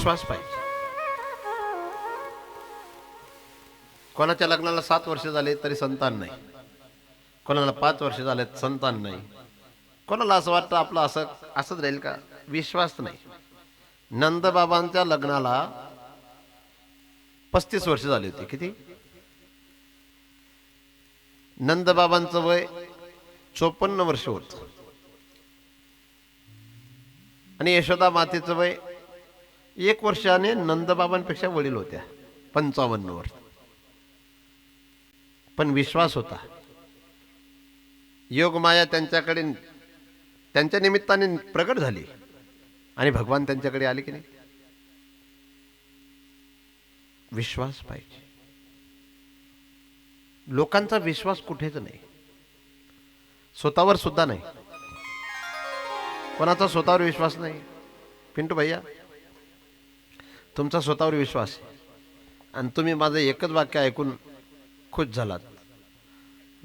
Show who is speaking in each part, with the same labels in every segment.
Speaker 1: विश्वास पाहिजे. कोणाच्या लग्नाला 7 वर्ष झाले तरी संतान नाही, कोणाला 5 वर्ष झालेत संतान नाही. कोणाला असं वाटतं आपलं असंच राहील का? विश्वास नाही. नंदबाबांच्या लग्नाला 35 वर्ष झाले होते. किती? नंदबाबांचं वय 54 वर्ष होत आणि यशोदा मातेचं वय 1 वर्षाने नंदबाबांपेक्षा वडील होत्या, 55 वर्ष. पण विश्वास होता. योगमाया त्यांच्याकडे त्यांच्या निमित्ताने प्रगट झाली आणि भगवान त्यांच्याकडे आले की नाही. विश्वास पाहिजे. लोकांचा विश्वास कुठेच नाही, स्वतःवर सुद्धा नाही. कोणाचा स्वतःवर विश्वास नाही. पिंटू भैया, तुमचा स्वतःवर विश्वास आहे आणि तुम्ही माझं एकच वाक्य ऐकून खुश झालात.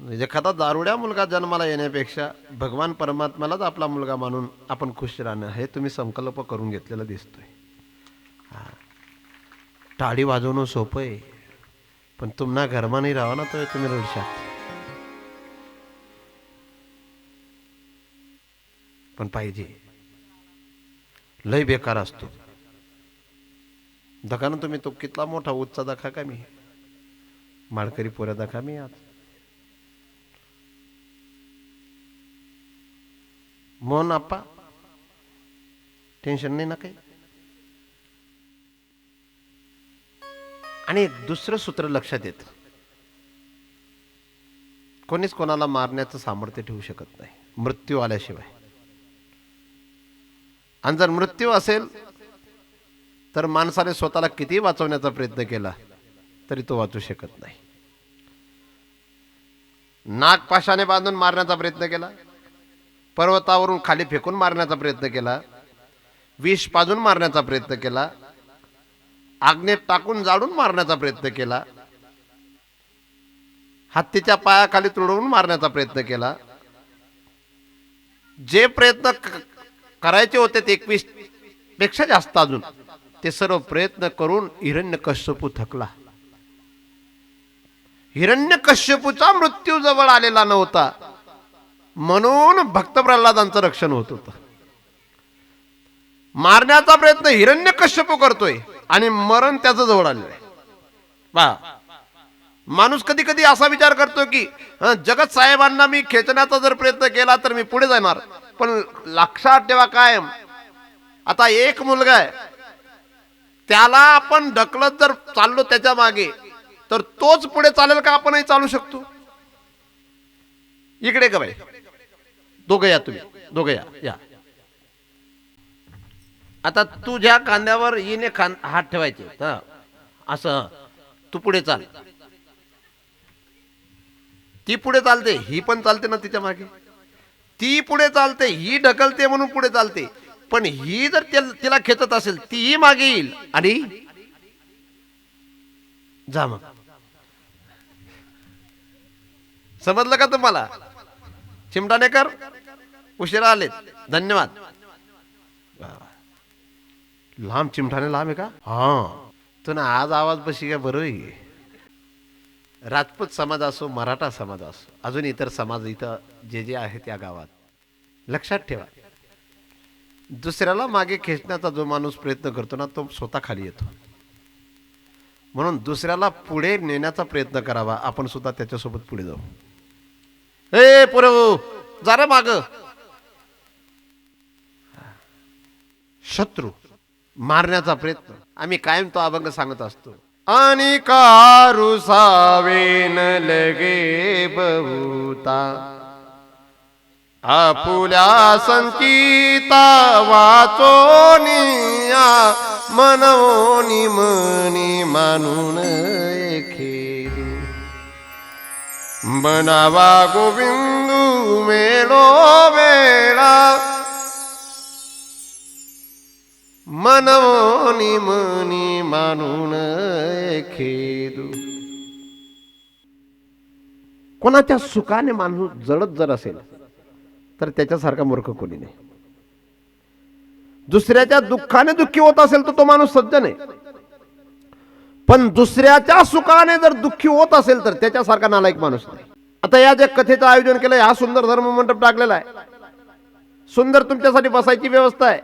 Speaker 1: एखादा दारुड्या मुलगा जन्माला येण्यापेक्षा भगवान परमात्म्यालाच आपला मुलगा मानून आपण खुश राहणं हे तुम्ही संकल्प करून घेतलेला दिसतोय. टाळी वाजवणं सोपं आहे, पण तुम्हाला घरमा नाही राहा ना तर तुम्ही रडशात. पण पाहिजे. लय बेकार असतो दखा ना तुम्ही. तो कितला मोठा उच्चा दखा का मी माळकरी पोऱ्या दखा मी आज मोहन आप्पा टेन्शन नाही ना काही. आणि एक दुसरं सूत्र लक्षात येतं, कोणीच कोणाला मारण्याचं सामर्थ्य ठेवू शकत नाही मृत्यू आल्याशिवाय. आणि जर मृत्यू असेल तर माणसाने स्वतःला किती वाचवण्याचा प्रयत्न केला तरी तो वाचू शकत नाही. नाग पाशाने बांधून मारण्याचा प्रयत्न केला, पर्वतावरून खाली फेकून मारण्याचा प्रयत्न केला, विष पाजून मारण्याचा प्रयत्न केला, आग्नेत टाकून जाळून मारण्याचा प्रयत्न केला, हत्तीच्या पायाखाली तुडवून मारण्याचा प्रयत्न केला. जे प्रयत्न करायचे होते ते 21 पेक्षा जास्त अजून ते सर्व प्रयत्न करून हिरण्यकश्यपू थकला. हिरण्यकश्यपूचा मृत्यू जवळ आलेला नव्हता म्हणून भक्त प्रल्हादांचं रक्षण होत होतं. मारण्याचा प्रयत्न हिरण्यकश्यपू करतोय आणि मरण त्याचं जवळ आलेलं आहे. माणूस कधी कधी असा विचार करतो की जगत साहेबांना मी खेचण्याचा जर प्रयत्न केला तर मी पुढे जाणार. पण लक्षात ठेवा कायम, आता एक मुलगा आहे, त्याला आपण ढकलत जर चाललो त्याच्या मागे तर तोच पुढे चालेल का आपणही चालू शकतो? इकडे का बाई, दोघं या, तुम्ही दोघं या. आता तुझ्या खांद्यावर हिने हात ठेवायचे, असं तू पुढे चाल. ती पुढे चालते, ही पण चालते ना तिच्या मागे. ती पुढे चालते, ही ढकलते म्हणून पुढे चालते. पण ही जर तिला खेचत असेल तीही मागे येईल आणि जा. मग समजलं का तुम्हाला? चिमटानेकर उशिरा आलेत, धन्यवाद. लांब चिमठाने लांब आहे का? हा, तो ना आज आवाज बशी काय बरं आहे. राजपूत समाज असो, मराठा समाज असो, अजून इतर समाज इथं जे आहेत या गावात, लक्षात ठेवा, दुसऱ्याला मागे खेचण्याचा जो माणूस प्रयत्न करतो ना तो स्वतः खाली येतो. म्हणून दुसऱ्याला पुढे नेण्याचा प्रयत्न करावा, आपण सुद्धा त्याच्यासोबत पुढे जाऊ. ए पुरव जा रे माग. शत्रू मारण्याचा प्रयत्न आम्ही कायम तो अभंग सांगत असतो. आणि कारू सावेन लगे बहुता आपुल्या संचिता वाचोनिया मनोनी मनी मानून खेळू बनावा गोविंदू मेळो वेळा मनोनी मनी मानून खेदू. कोणाच्या सुखाने माणूस जळत जर असेल तर त्याच्यासारखा मूर्ख कोणी नाही. दुसऱ्याच्या दुःखाने दुःखी होत असेल तर तो माणूस सज्जन आहे, पण दुसऱ्याच्या सुखाने जर दुःखी होत असेल तर त्याच्यासारखा नालायक माणूस नाही. आता या ज्या कथेचं आयोजन केलंय, हा सुंदर धर्म मंडप टाकलेला आहे, सुंदर तुमच्यासाठी बसायची व्यवस्था आहे.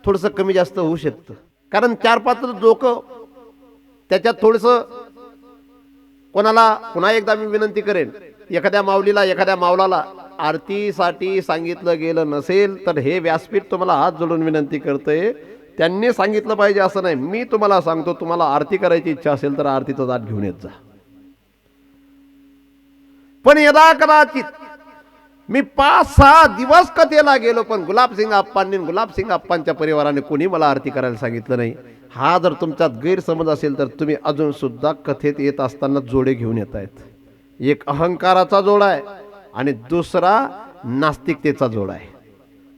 Speaker 1: थोडंसं कमी जास्त होऊ शकतं, कारण 4-5 लोक त्याच्यात थोडंसं कोणाला. पुन्हा एकदा मी विनंती करेन, एखाद्या माऊलीला एखाद्या माऊलाला आरतीसाठी सांगितलं गेलं नसेल तर हे व्यासपीठ तुम्हाला हात जोडून विनंती करतोय, त्यांनी सांगितलं पाहिजे असं नाही. मी तुम्हाला सांगतो, तुम्हाला आरती करायची इच्छा असेल तर आरतीचा ताट घेऊन येत जा. पण यदा कदाचित मी 5-6 दिवस कथेला गेलो, पण गुलाबसिंग आप्पांनी गुलाबसिंग आप्पांच्या परिवाराने कोणी मला आरती करायला सांगितलं नाही. हा जर तुमच्यात गैरसमज असेल तर तुम्ही अजून सुद्धा कथेत येत असताना जोडे घेऊन येत आहेत. एक अहंकाराचा जोडा आहे आणि दुसरा नास्तिकतेचा जोडा आहे.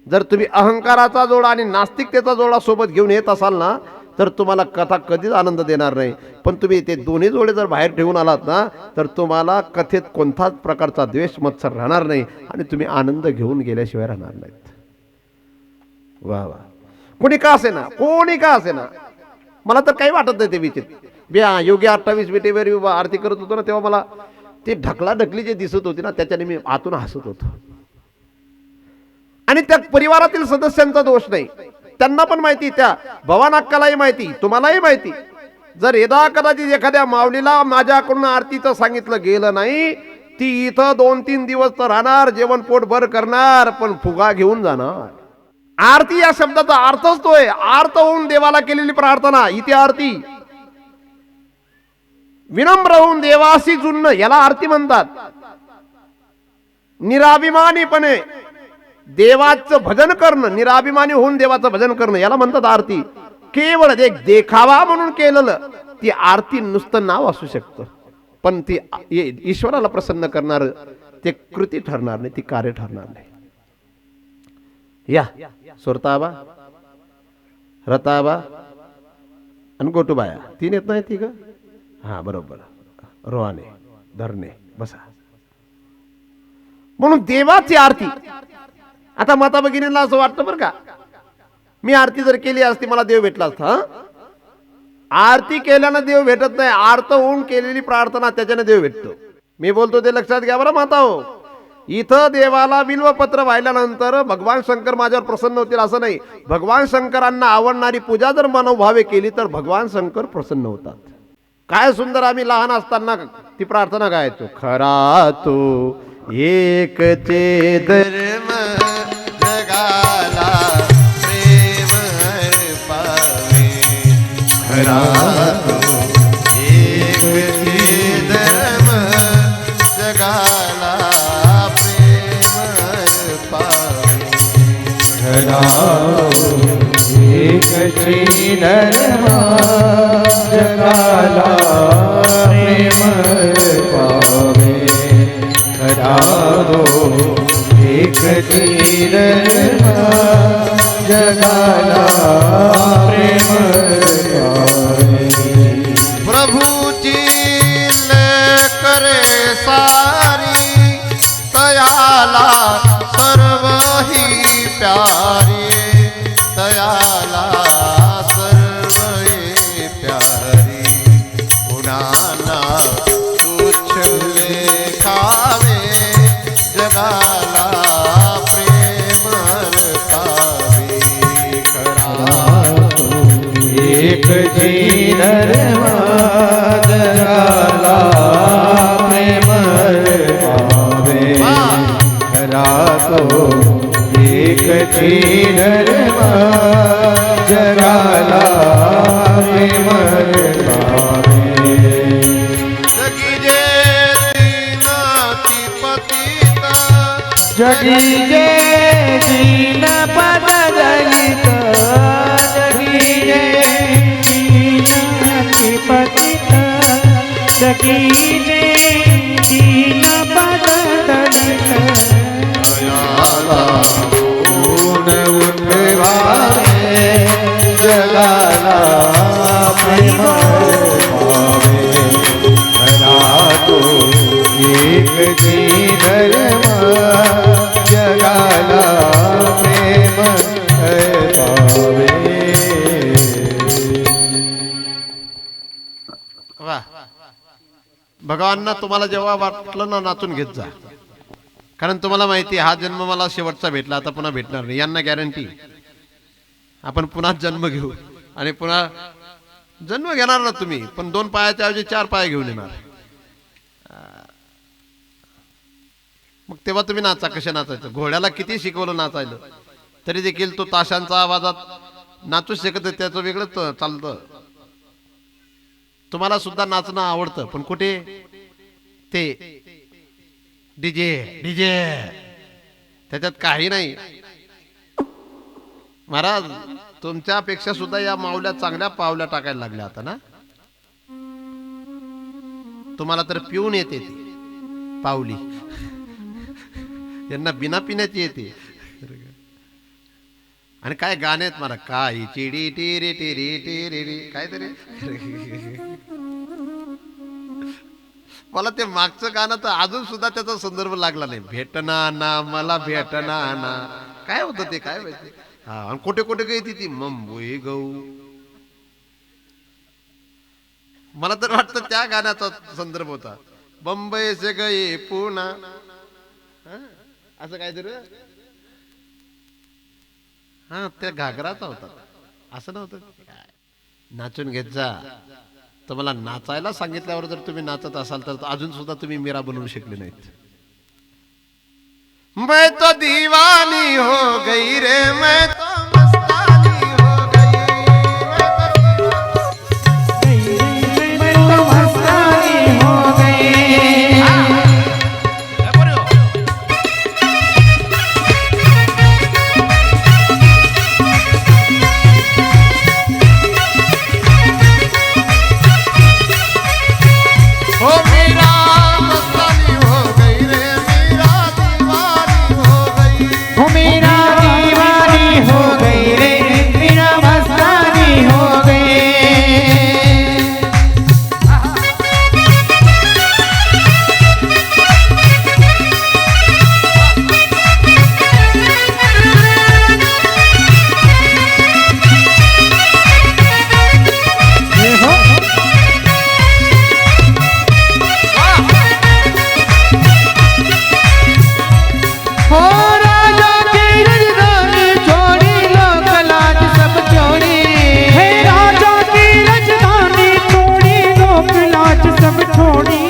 Speaker 1: जर तुम्ही अहंकाराचा जोडा आणि नास्तिकतेचा जोडा सोबत घेऊन येत असाल ना, तर तुम्हाला कथा कधीच आनंद देणार नाही. पण तुम्ही ते दोन्ही जोडे जर बाहेर ठेवून आलात ना, तर तुम्हाला कथेत कोणताच प्रकारचा द्वेष मत्सर राहणार नाही आणि तुम्ही आनंद घेऊन गेल्याशिवाय राहणार नाहीत. वा वा. कोणी का असे ना, कोणी का असे ना, मला तर काही वाटत नाही ते विचित्र. योगी 28 विटेवर आरती करत होतो ना, तेव्हा मला ते ढकलाढकली जे दिसत होती ना, त्याच्याने मी आतून हसत होतो. आणि त्या परिवारातील सदस्यांचा दोष नाही, त्यांना पण माहिती, त्या भवान अक्कालाही माहिती, तुम्हालाही माहिती. जर यदा कदाचित एखाद्या माऊलीला माझ्याकडून आरतीचं सांगितलं गेलं नाही, ती इथं 2-3 दिवस तर राहणार, जेवण पोटभर करणार, पण फुगा घेऊन जाणार. आरती या शब्दाचा अर्थच तो आहे, आर्त होऊन देवाला केलेली प्रार्थना, इथे आरती. विनम्र होऊन देवाशी जुळणं याला आरती म्हणतात. निराभिमानीपणे देवाचं भजन करणं, निराभिमानी होऊन देवाचं भजन करणं याला म्हणतात आरती. केवळ एक देखावा म्हणून केलेलं ती आरती नुसतं नाव असू शकतं, पण ती ईश्वराला प्रसन्न करणार ते कृती ठरणार नाही, ती कार्य ठरणार नाही. या सुरताबा, रताबा आणि गोटूबाया 3 येत नाही ती ग. हा बरोबर, रोहाने धरणे बसा. म्हणून देवाची आरती. आता माता भगिनीला असं वाटतं बरं का, मी आरती जर केली असती मला देव भेटला असता. आरती केल्यानं देव भेटत नाही, आर्त होऊन केलेली प्रार्थना त्याच्याने देव भेटतो. मी बोलतो ते लक्षात घ्या बरं माता हो. इथं देवाला बिल्वपत्र वाहिल्यानंतर भगवान शंकर माझ्यावर प्रसन्न होतील असं नाही. भगवान शंकरांना आवडणारी पूजा जर मनोभावे केली तर भगवान शंकर प्रसन्न होतात. काय सुंदर आम्ही लहान असताना ती प्रार्थना गायचो. खरा तो एकचे धर्म जगाला प्रेम अर्पावे. खरा तो एकचे धर्म जगाला प्रेम अर्पावे.
Speaker 2: खरा एकचे धर्म जगाला प्रेम पावे. खरा एकचे धर्म जगाला प्रेम पावे.
Speaker 1: प्रभूची करे सारी तयाला सर्व ही प्यारी. तयाला सर्व ही प्यारी. उडाना तुच्छ लेखावे जगाला प्रेम अर्पावे. खरा
Speaker 2: एक धर्म जगाला प्रेम पावे. खरा तो एक धर्म जगाला प्रेम पावे.
Speaker 1: जगी जे दीनाती पतित.
Speaker 2: जगी जे दीन पद दलित. जगी जे दीन पतित. जगी जे दीन पद दलित.
Speaker 1: दयाला
Speaker 2: ऊन उठवावे जगाला प्रेम पावे. खरा तो एक धर्म जगाला प्रेम पावे.
Speaker 1: भगवानांना तुम्हाला जेव्हा वाटलं ना नाचून घेत जा, कारण तुम्हाला माहिती आहे हा जन्म मला शेवटचा भेटला, आता पुन्हा भेटणार नाही, यांना गॅरंटी. आपण पुन्हा जन्म घेऊ आणि पुन्हा जन्म घेणार ना तुम्ही, पण 2 पायाच्या ऐवजी 4 पाय घेऊन येणार. मग तेव्हा तुम्ही नाचा. कसे नाचायचं? घोड्याला किती शिकवलं नाचायला तरी देखील तो ताशांचा आवाजात नाचूच शकत नाही, त्याचं वेगळंच चालतं. तुम्हाला सुद्धा नाचणं आवडतं, पण कुठे ते डीजे डीजे त्याच्यात काही नाही. महाराज तुमच्यापेक्षा सुद्धा या माऊल्या चांगल्या पावल्या टाकायला लागल्या आता ना. तुम्हाला तर पिऊन येते ती पावली, यांना बिना पिण्याची येते. आणि काय गाणे आहेत मला, काय चिडी टिरी टिरी टिरी काय तरी. मला ते मागचं गाणं तर अजून सुद्धा त्याचा संदर्भ लागला नाही. भेटना ना मला भेटना ना, काय होतं ते काय माहिती. हा, आणि कुठे कुठे गई ती मुंबई गऊ. मला तर वाटतं त्या गाण्याचा संदर्भ होता. बंबई से गई पुणा, असं काय तरी. हा, त्या घागराचा होता, असं नव्हतं. नाचून घेत जा. तुम्हाला नाचायला सांगितल्यावर जर तुम्ही नाचत असाल तर अजून सुद्धा तुम्ही मीरा बनवू शकले नाहीत. मैं तो दीवानी हो गई रे, मैं तो मस्तानी हो गई,
Speaker 2: मैं तो मस्तानी हो गई.
Speaker 1: हो मीरा मस्तानी हो गई रे, मीरा दीवानी हो गई.
Speaker 2: हो मेरा दीवानी हो गई रे, मेरा मस्तानी हो गई. हो राजा की राजधानी छोड़ी, लोक लाज सब छोड़ी. हे राजा की राजधानी छोड़ी, लोक लाज सब छोड़ी.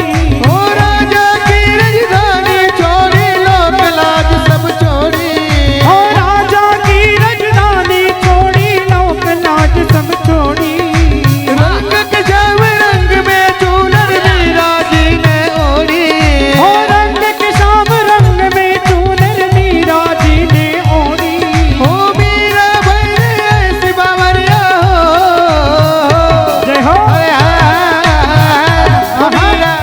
Speaker 2: हो राजा की राजधानी छोड़ी, लोक लाज सब छोड़ी. हो राजा की राजधानी छोड़ी, लोक लाज सब छोड़ी. रंग के श्याम रंग में चूनर मीरा जी ने ओढ़ी. हो रंग के श्याम रंग में चूनर मीरा जी ने ओढ़ी. हो मीरा भैरे ऐसी बावरिया हो. जय हो. मीरा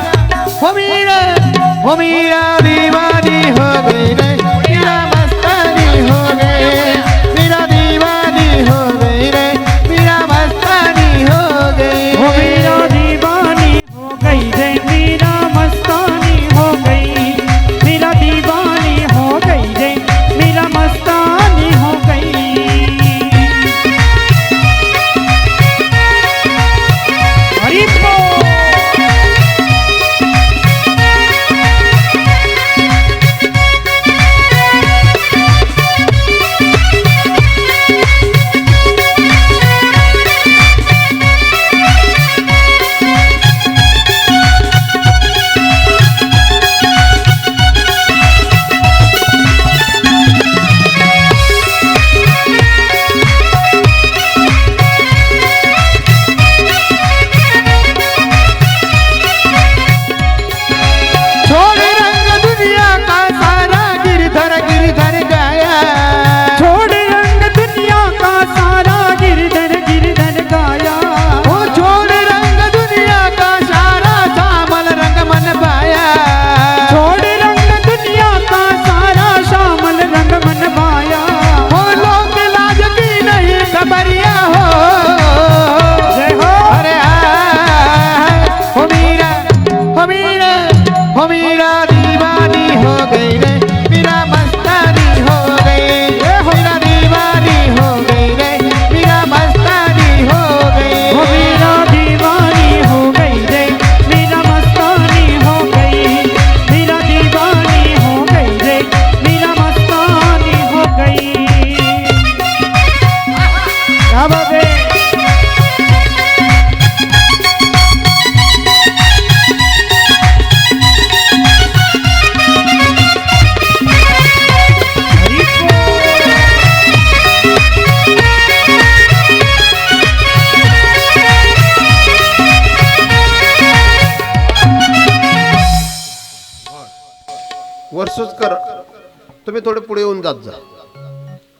Speaker 1: तुम्ही थोडे पुढे येऊन जात जा.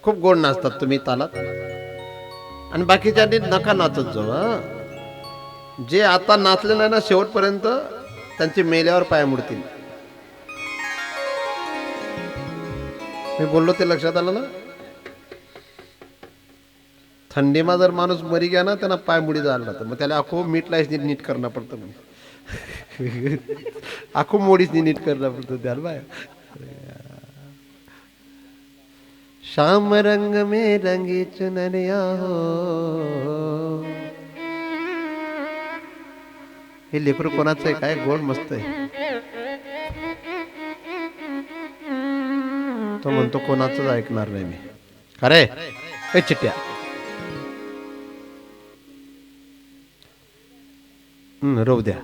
Speaker 1: खूप गोड नाचतात तुम्ही तालात. आणि बाकीच्यांनी नका नाचत जाऊ. जे आता नाचले नाही ना शेवटपर्यंत त्यांचे मेल्यावर पाय मुडतील. मी बोललो ते लक्षात आलं ना. थंडीमा जर माणूस मरी गया ना त्यांना पाय मुडी जायला लागतं. मग त्याला आखो मीठ लाईस नीट करणं पडतं. म्हणजे आखो मोडीच नीट करणं पडतं त्याला बाय. श्याम रंग में रंगी चुनरिया हो. हे लेकरू कोणाचं आहे काय गोड मस्त आहे. तो म्हणतो कोणाचंच ऐकणार नाही मी. अरे हे चिट्ट्या राहू द्या.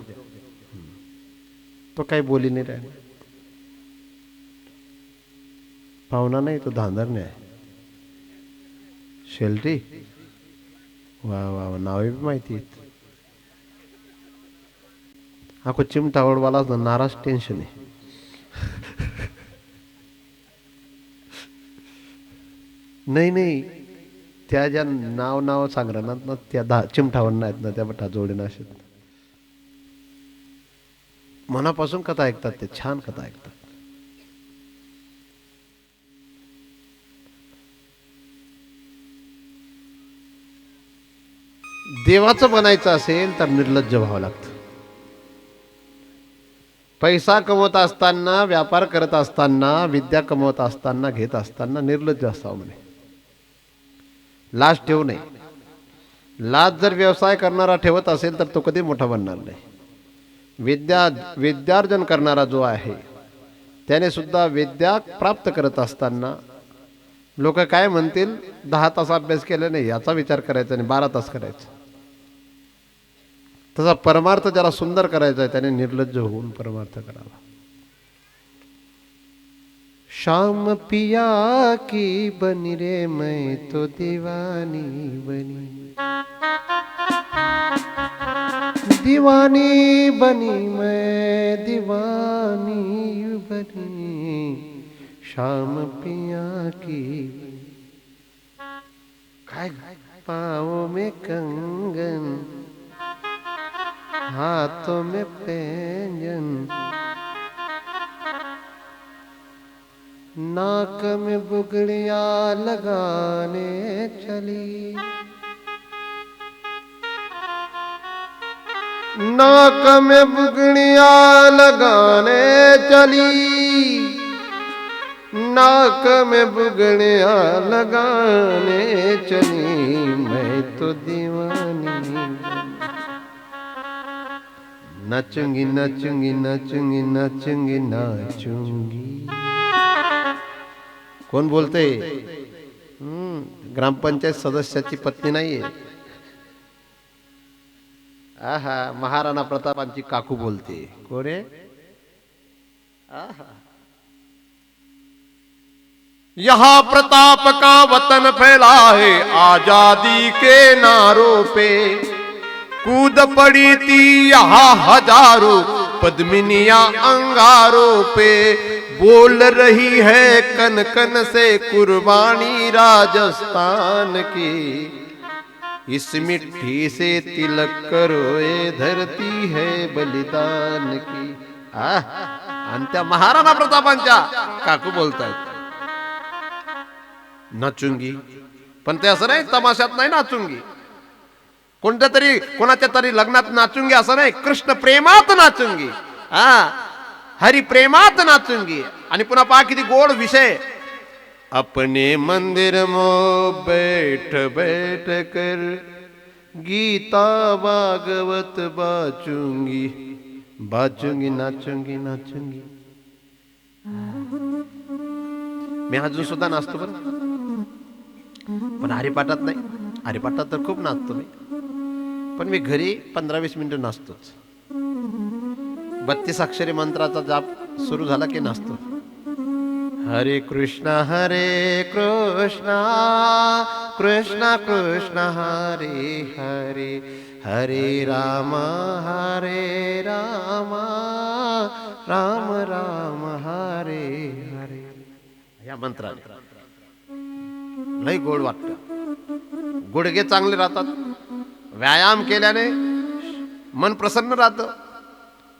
Speaker 1: तो काही बोली नाही राहिला. पाहुणा नाही तो धांदरणे आहे. शेल्टी वा वा वा नावे बी माहिती आहेत. हा को चिमटावडवाला नाराज टेन्शन आहे. नाही नाही त्या ज्या नाव सांगणार ना त्या चिमठावड नाहीत ना त्या बटा जोडे नाशत. मनापासून कथा ऐकतात ते. छान कथा ऐकतात. देवाचं बनायचं असेल तर निर्लज्ज व्हावं लागतं. पैसा कमवत असताना, व्यापार करत असताना, विद्या कमवत असताना, घेत असताना निर्लज्ज असावं म्हणे. लाज ठेवू नये. लाज जर व्यवसाय करणारा ठेवत असेल तर तो कधी मोठा बनणार नाही. विद्यार्जन करणारा जो आहे त्याने सुद्धा विद्या प्राप्त करत असताना लोक काय म्हणतील 10 तास अभ्यास केला नाही याचा विचार करायचा नाही 12 तास करायचा. तसा परमार्थ ज्याला सुंदर करायचा आहे त्याने निर्लज्ज होऊन परमार्थ करावा. शाम पिया की बनी रे मैं तो दीवानी बनी. दीवानी बनी मैं दीवानी बनी. शाम पिया की काय पाँव में कंगन हाथों में पैंजन नाक में बुगड़िया लगाने चली. नाक में बुगड़िया लगाने चली. नाक में बुगड़िया लगाने चली. मैं तो दीवानी नाचूंगी नाचूंगी नाचूंगी नाचूंगी नाचूंगी. कोण बोलते? ग्रामपंचायत सदस्याची पत्नी नाहीये. आहा महाराणा प्रतापांची काकू बोलते. कोण आहे? आहा यहाँ प्रताप का वतन फैला है आजादी के नारों पे. कूद पड़ी थी यहाँ हजारों पद्मिनियां अंगारों पे. बोल रही है कन कन से कुर्बानी राजस्थान की. इस मिट्टी से तिलक करो ये धरती है बलिदान की. आणि त्या महाराणा प्रतापांच्या काकू बोलतात नाचुंगी. पण ते असं नाही तमाशात नाही नाचुंगी. कोणत्या तरी कोणाच्या तरी लग्नात नाचुंगी असं नाही. कृष्ण प्रेमात नाचुंगी. हरी प्रेमात नाचुंगी. आणि पुन्हा पहा किती गोड विषय. अपने मंदिर में बैठ बैठ कर गीता भागवत बाचूंगी. बाचूंगी नाचूंगी नाचूंगी. मी अजून सुद्धा नाचतो बरं. पण हरिपाठात नाही. हरिपाठात तर खूप नाचतो मी. पण मी घरी 15-20 मिनिटं नाचतोच. 32 अक्षरी मंत्राचा जाप सुरू झाला की नाचतो. हरे कृष्णा कृष्णा कृष्णा हरे हरे हरे राम राम राम हरे हरे. ह्या मंत्राने लई गोड वाटतं, गुडघे चांगले राहतात, व्यायाम केल्याने मन प्रसन्न राहतं.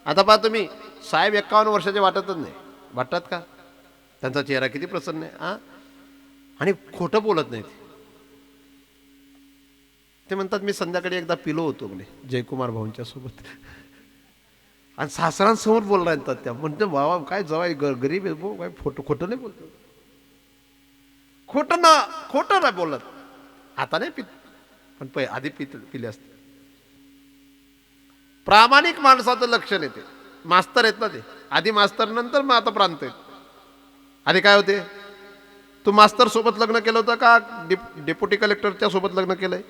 Speaker 1: आता पहा तुम्ही, साहेब 51 वर्षाचे वाटतच नाही, वाटतात का? त्यांचा चेहरा किती प्रसन्न आहे. आणि खोटं बोलत नाहीत. ते म्हणतात मी संध्याकाळी एकदा पिलो होतो म्हणे जयकुमार भाऊंच्या सोबत, आणि सासऱ्यांसमोर बोलला येतात त्या. म्हणते बाबा काय जवाई गरीब आहे भाऊ, काय खोटं नाही बोलतो, खोटं नाही बोलत. आता नाही पित, पण आधी पिले असते. प्रामाणिक माणसाचं लक्षण येते. मास्तर आहेत ना ते, आधी मास्तर नंतर मग आता प्रांत आहेत. आधी काय होते, तू मास्तर सोबत लग्न केलं होतं का डेप्युटी कलेक्टरच्या सोबत लग्न केलंय?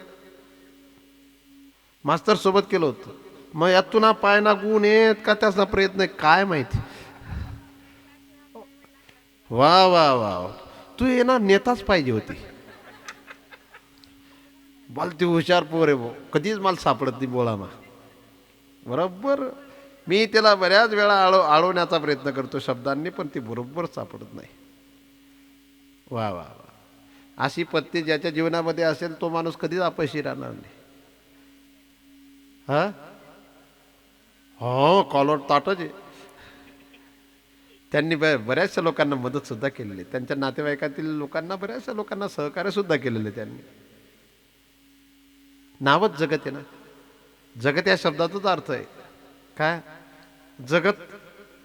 Speaker 1: मास्तर सोबत केलं होतं. मग यात तुला पाय ना गुण येत का त्याचा प्रयत्न आहे काय माहिती. वा वा वा, तू ये ना नेताच पाहिजे होती. बोल ती हुशार पोर आहे भाऊ, कधीच मला सापडत नाही बोळामा. बरोबर मी त्याला बऱ्याच वेळा आळवण्याचा प्रयत्न करतो शब्दांनी, पण ती बरोबर सापडत नाही. वा वा वा, अशी पत्नी ज्याच्या जीवनामध्ये असेल तो माणूस कधीच अपयशी राहणार नाही. हा हो, कॉलर ताटच आहे. त्यांनी बऱ्याचशा लोकांना मदत सुद्धा केलेली, त्यांच्या नातेवाईकातील लोकांना, बऱ्याचशा लोकांना सहकार्य सुद्धा केलेलं त्यांनी. नावच जगत आहे ना, जगत या शब्दाचाच अर्थ आहे काय? जगत,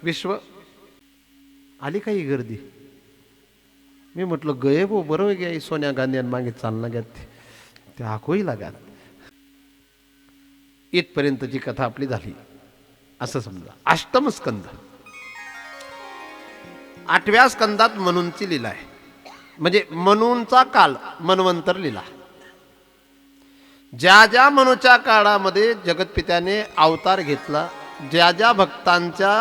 Speaker 1: विश्व. आली काही गर्दी? मी म्हटलं गये भो बरोबर घ्या, सोनिया गांधी मागे चालना घ्या ते आखोही लागात. इथपर्यंतची कथा आपली झाली असं समजा. अष्टम स्कंद, 8व्या स्कंदात मनूंची लीला आहे, म्हणजे मनूंचा काल, मन्वंतर लीला. ज्या ज्या मनूच्या काळामध्ये जगतपित्याने अवतार घेतला, ज्या ज्या भक्तांच्या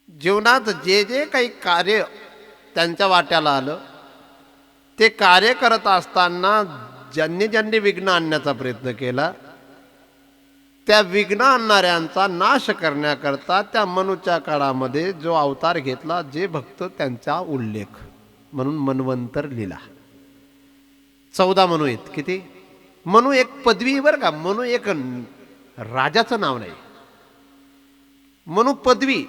Speaker 1: जीवनात जे जे काही कार्य त्यांच्या वाट्याला आलं, ते कार्य करत असताना ज्यांनी ज्यांनी विघ्न आणण्याचा प्रयत्न केला, त्या विघ्न आणणाऱ्यांचा नाश करण्याकरता त्या मनूच्या काळामध्ये जो अवतार घेतला, जे भक्त त्यांचा उल्लेख, म्हणून मन्वंतर लीला. 14 मनू आहेत. किती मनू? एक पदवी बरं का, मनू एक राजाचं नाव नाही. मनू पदवी,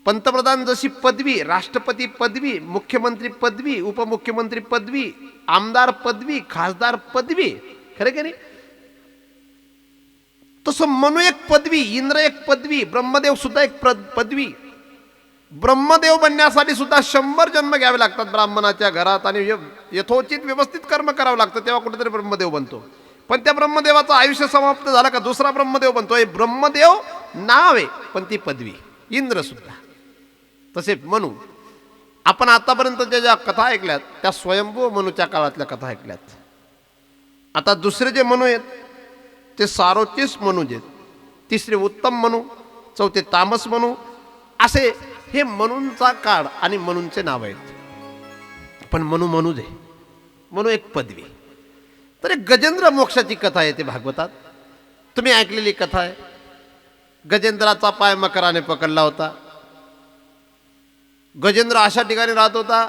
Speaker 1: पंतप्रधान जशी पदवी, राष्ट्रपती पदवी, मुख्यमंत्री पदवी, उपमुख्यमंत्री पदवी, आमदार पदवी, खासदार पदवी, खरे की नाही? तसं मनू एक पदवी, इंद्र एक पदवी, ब्रह्मदेव सुद्धा एक पदवी. ब्रह्मदेव बनण्यासाठी सुद्धा 100 जन्म घ्यावे लागतात ब्राह्मणाच्या घरात, आणि यथोचित व्यवस्थित कर्म करावं लागतं, तेव्हा कुठेतरी ब्रह्मदेव बनतो. पण त्या ब्रह्मदेवाचं आयुष्य समाप्त झालं का दुसरा ब्रह्मदेव बनतो. हे ब्रह्मदेव नाव आहे, पण ती पदवी. इंद्र सुद्धा तसे मनू. आपण आतापर्यंत ज्या कथा ऐकल्यात त्या स्वयंभू मनूच्या काळातल्या कथा ऐकल्यात. आता दुसरे जे मनू आहेत ते सारोचिस मनू आहेत. तिसरे उत्तम मनू, चौथे तामस मनू, असे हे मनूंचा काळ आणि मनूंचे नाव आहेत. पण मनूच आहे, मनू एक पदवी. तर एक गजेंद्र मोक्षाची कथा येते भागवतात, तुम्ही ऐकलेली कथा आहे. गजेंद्राचा पाय मकराने पकडला होता. गजेंद्र अशा ठिकाणी राहत होता,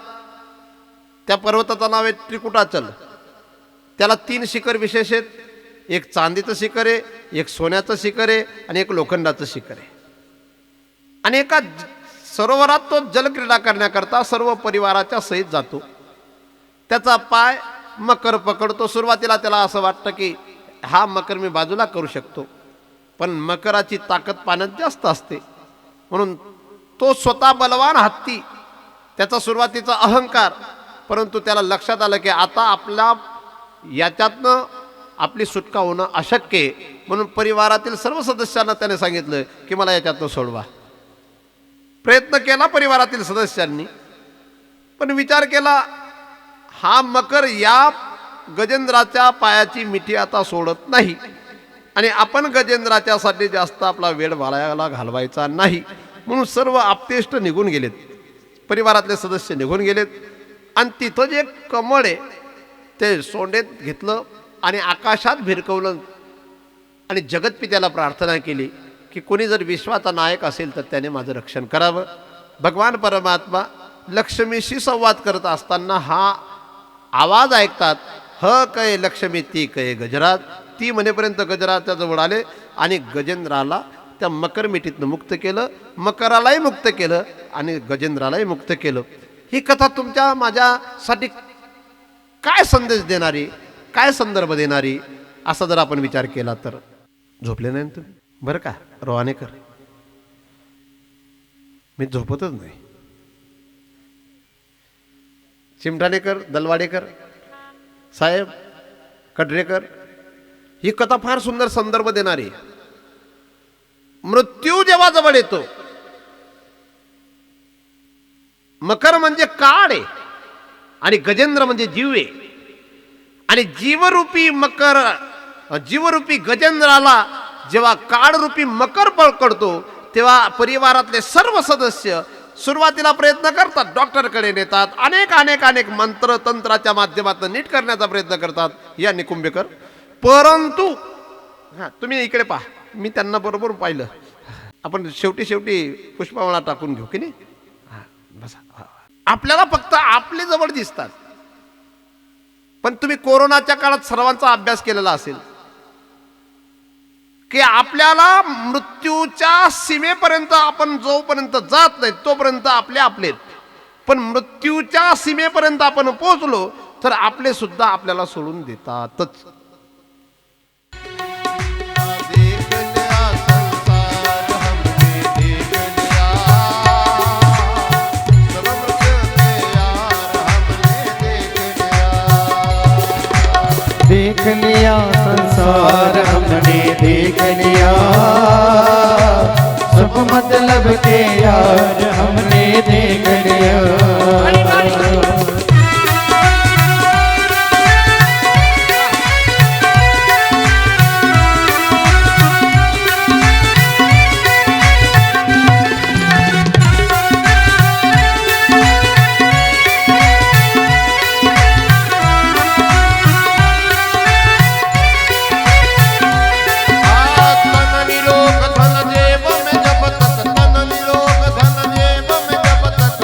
Speaker 1: त्या पर्वताचं नाव आहे त्रिकुटाचल. त्याला 3 शिखर विशेष आहेत. एक चांदीचं शिखर आहे, एक सोन्याचं शिखर आहे, आणि एक लोखंडाचं शिखर आहे. आणि एका सरोवरात तो जलक्रीडा करण्याकरता सर्व परिवाराच्या सहित जातो. त्याचा पाय मकर पकडतो. सुरुवातीला त्याला असं वाटतं की हा मकर मी बाजूला करू शकतो, पण मकराची ताकद पाण्यात जास्त असते, म्हणून तो स्वतः बलवान हत्ती, त्याचा सुरुवातीचा अहंकार, परंतु त्याला लक्षात आलं की आता आपल्या याच्यातनं आपली सुटका होणं अशक्य आहे. म्हणून परिवारातील सर्व सदस्यांना त्याने सांगितलं की मला याच्यातनं सोडवा. प्रयत्न केला परिवारातील सदस्यांनी, पण विचार केला हा मकर या गजेंद्राच्या पायाची मिठी आता सोडत नाही, आणि आपण गजेंद्राच्यासाठी जास्त आपला वेळ वायाला घालवायचा नाही. म्हणून सर्व आप्तेष्ट निघून गेलेत, परिवारातले सदस्य निघून गेलेत, आणि तिथं जे कमळ आहे ते सोंडेत घेतलं आणि आकाशात भिरकवलं, आणि जगतपित्याला प्रार्थना केली की कोणी जर विश्वाचा नायक असेल तर त्याने माझं रक्षण करावं. भगवान परमात्मा लक्ष्मीशी संवाद करत असताना हा आवाज ऐकतात. ह कय लक्ष्मी ती कय गजरात. ती म्हणेपर्यंत गजराच्या जवळ आले आणि गजेंद्राला त्या मकर मिठीतनं मुक्त केलं, मकरालाही मुक्त केलं आणि गजेंद्रालाही मुक्त केलं. ही कथा तुमच्या माझ्यासाठी काय संदेश देणारी, काय संदर्भ देणारी असा जर आपण विचार केला तर. झोपले नाही ना तुम्ही बरं का रवानेकर? मी झोपतच नाही. चिमठाणेकर, दलवाडेकर साहेब, कडरेकर, ही कथा फार सुंदर संदर्भ देणारी. मृत्यू जेव्हा जवळ येतो, मकर म्हणजे काळ आहे आणि गजेंद्र म्हणजे जीव आहे. आणि जीवरूपी मकर, जीवरूपी गजेंद्राला जेव्हा काळरूपी मकर पकडतो तेव्हा परिवारातले सर्व सदस्य सुरुवातीला प्रयत्न करतात, डॉक्टरकडे नेतात, अनेक अनेक अनेक मंत्र तंत्राच्या माध्यमातून नीट करण्याचा प्रयत्न करतात या निकुंभेकर. परंतु तुम्ही इकडे पहा, मी त्यांना बरोबर पाहिलं. आपण शेवटी शेवटी पुष्पमाळा टाकून घेऊ की नाही? बसा. आपल्याला फक्त आपले जवळ दिसतात, पण तुम्ही कोरोनाच्या काळात सर्वांचा अभ्यास केलेला असेल की आपल्याला मृत्यूच्या सीमेपर्यंत आपण जोपर्यंत जात नाही तोपर्यंत आपले, पण मृत्यूच्या सीमेपर्यंत आपण पोहोचलो तर आपले सुद्धा आपल्याला सोडून देतातच.
Speaker 2: देख लिया संसार हमने देख लिया, सब मतलब के यार हमने देख लिया.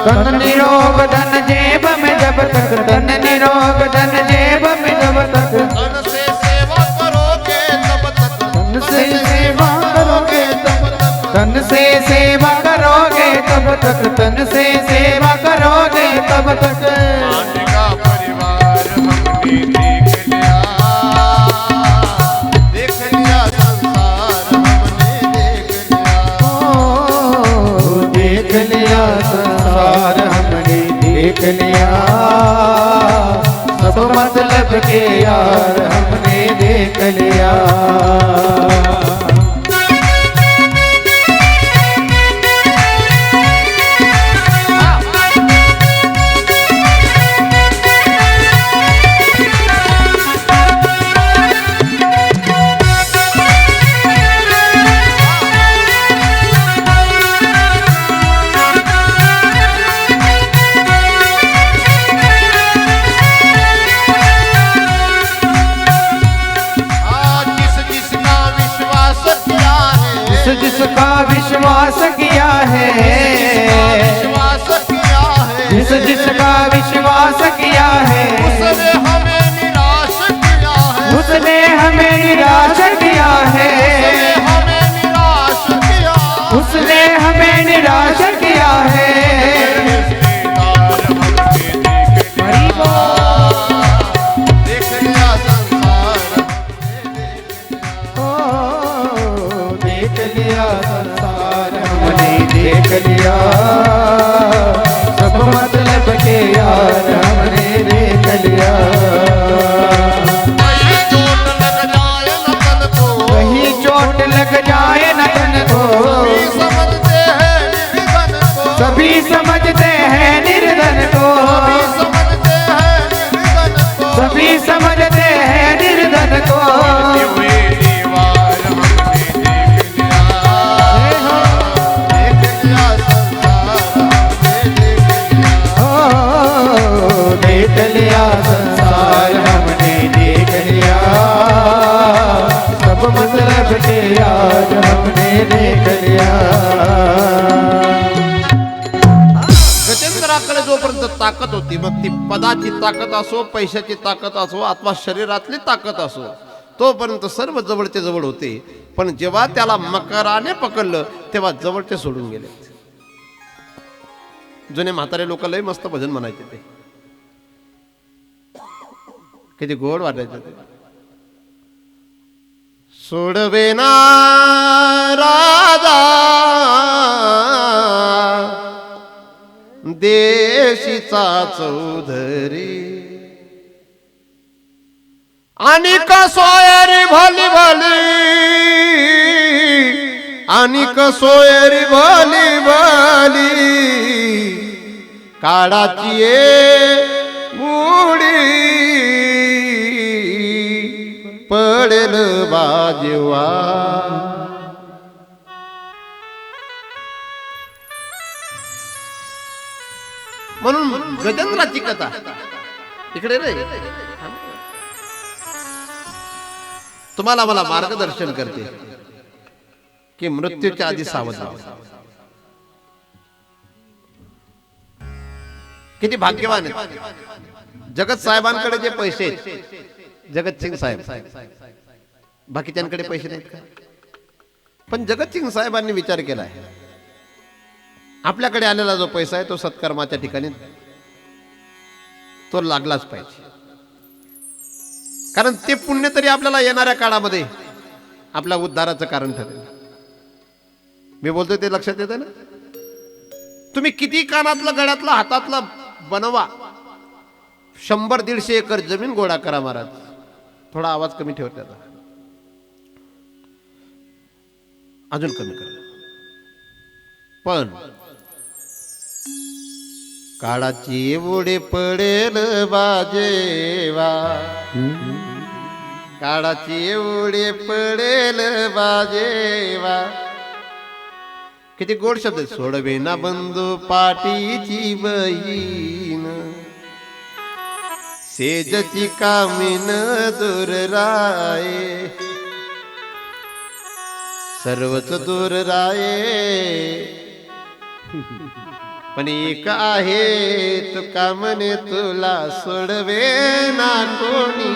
Speaker 2: धन निरोग धन जेब में जब तक, धन निरोग धन जेब में जब तक,
Speaker 1: धन से सेवा करोगे तब तक,
Speaker 2: धन से सेवा करोगे तब तक, धन से सेवा करोगे तब तक, धन से सेवा करोगे तब तक.
Speaker 1: का परिवार हमने देख लिया, देख लिया संसार हमने देख लिया.
Speaker 2: ओ देख लिया संसार हमने देख लिया, सब मतलब के यार हमने देख लिया.
Speaker 1: ताकद होती, मग ती पदाची ताकद असो, पैशाची ताकद असो अथवा शरीरातली ताकद असो, तोपर्यंत सर्व जवळचे जवळ होते. पण जेव्हा त्याला मकराने पकडलं तेव्हा जवळचे सोडून गेले. जुने म्हातारे लोक लय मस्त भजन म्हणायचे, ते किती गोड वाटायचं ते. सोडवेना राजा देशीचा चौधरी, आणि कसोयरी भली भली, आणि कसोयरी भली भली, काळाची ये मुडी पडेल बाजवा. म्हणून गजेंद्राची कथा इकडे रे तुम्हाला मला मार्गदर्शन करते की मृत्यूच्या आधी सावध राहा. किती भाग्यवान आहेत. जगत साहेबांकडे जे पैसे आहेत, जगतसिंग साहेब, बाकीच्यांकडे पैसे नाहीत का? पण जगतसिंग साहेबांनी विचार केलाय, आपल्याकडे आलेला जो पैसा आहे तो सत्कर्माच्या ठिकाणी तो लागलाच पाहिजे. कारण ते पुण्य तरी आपल्याला येणाऱ्या काळामध्ये आपल्या उद्धाराचं कारण ठरेल. मी बोलतोय ते लक्षात येतं ना? तुम्ही किती कानातलं गळ्यातलं हातातलं बनवा, 100-150 एकर जमीन गोळा करा महाराज. थोडा आवाज कमी ठेवत त्याचा, अजून कमी करा. पण काळाची एवढे पडेल बाजेवा, काळाची एवढे पडेल बाजेवा. किती गोड शब्द. सोडवेना बंधू पाटीची बहीण, सेजची कामीन दूर राये, सर्वच दूर राये. पण एक आहे तू कामने तुला सोडवे ना कोणी.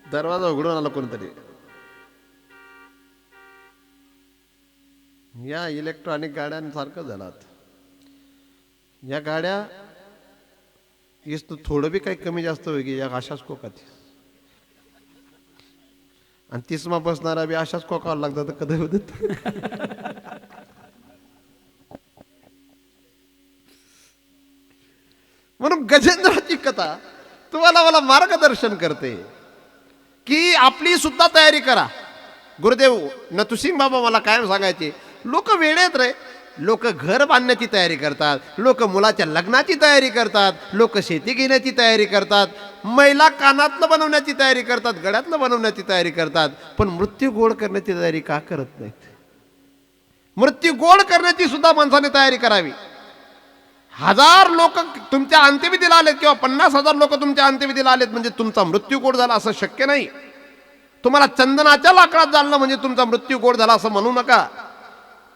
Speaker 1: दरवाजा उघडून आला कोणतरी. या इलेक्ट्रॉनिक गाड्यांसारखं झालं. या गाड्या थोडं बी काही कमी जास्त होईल की या अशाच कोकात, आणि तिसमा बसणारा बी अशाच कोकावर लागतात कधी होत. म्हणून गजेंद्राची कथा तुम्हाला मला मार्गदर्शन करते की आपली सुद्धा तयारी करा. गुरुदेव नथुसिंग बाबा मला कायम सांगायचे, लोक वेळेत रे, लोक घर बांधण्याची तयारी करतात, लोक मुलाच्या लग्नाची तयारी करतात, लोक शेती घेण्याची तयारी करतात, महिला कानातलं बनवण्याची तयारी करतात, गळ्यातलं बनवण्याची तयारी करतात, पण मृत्यू गोड करण्याची तयारी का करत नाहीत? मृत्यू गोड करण्याची सुद्धा माणसाने तयारी करावी. 1000 लोक तुमच्या अंत्यविधीला आलेत किंवा 50,000 लोक तुमच्या अंत्यविधीला आलेत म्हणजे तुमचा मृत्यू गोड झाला असं शक्य नाही. तुम्हाला चंदनाच्या लाकडात जाळलं म्हणजे तुमचा मृत्यू गोड झाला असं म्हणू नका.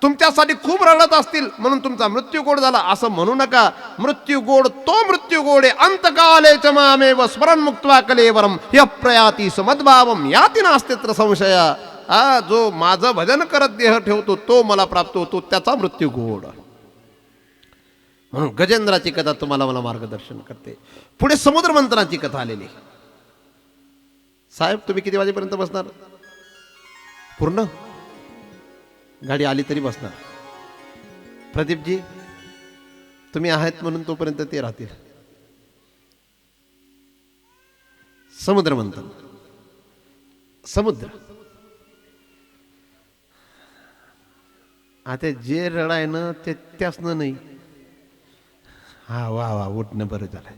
Speaker 1: तुमच्यासाठी खूप रडत असतील म्हणून तुमचा मृत्यू गोड झाला असं म्हणू नका. मृत्यू गोड तो मृत्यू गोड आहे. अंतकाले च मामेव स्मरण मुक्त्वा कलेवरम य प्रयाती समद्भावम याति नास्त्यत्र संशया. जो माझं भजन करत देह ठेवतो तो मला प्राप्त होतो, त्याचा मृत्यू गोड. म्हणून गजेंद्राची कथा तुम्हाला मला मार्गदर्शन करते. पुढे समुद्र मंथनाची कथा आलेली. साहेब तुम्ही किती वाजेपर्यंत बसणार? पूर्ण गाडी आली तरी बसणार. प्रदीपजी तुम्ही आहात म्हणून तोपर्यंत ते राहतील. समुद्र मंथन, समुद्र. आता जे रडाय ना ते त्यासनं नाही. हा वा वा उठणं बरं झालं.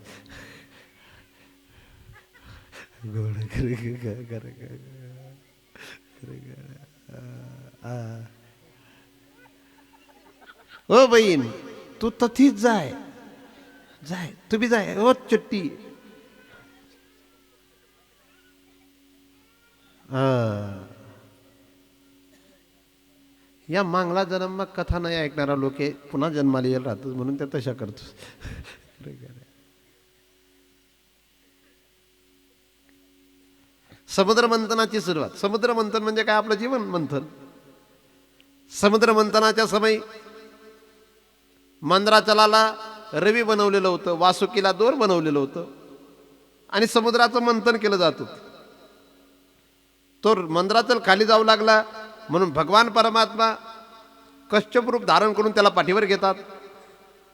Speaker 1: ओ बहीण तू तथीच जाय, जाय तुम्ही जाय. ओ चट्टी या मांगला जन्म कथा नाही ऐकणारा लोक हे पुन्हा जन्माला येईल राहतो म्हणून त्या तशा करतो. समुद्र मंथनाची सुरुवात. समुद्र मंथन म्हणजे काय? आपलं जीवन मंथन. समुद्र मंथनाच्या समयी मंदराचलाला रवी बनवलेलं होतं, वासुकीला दोर बनवलेलं होतं आणि समुद्राचं मंथन केलं जात होतं. तो मंदराचल खाली जाऊ लागला म्हणून भगवान परमात्मा कश्यप रूप धारण करून त्याला पाठीवर घेतात.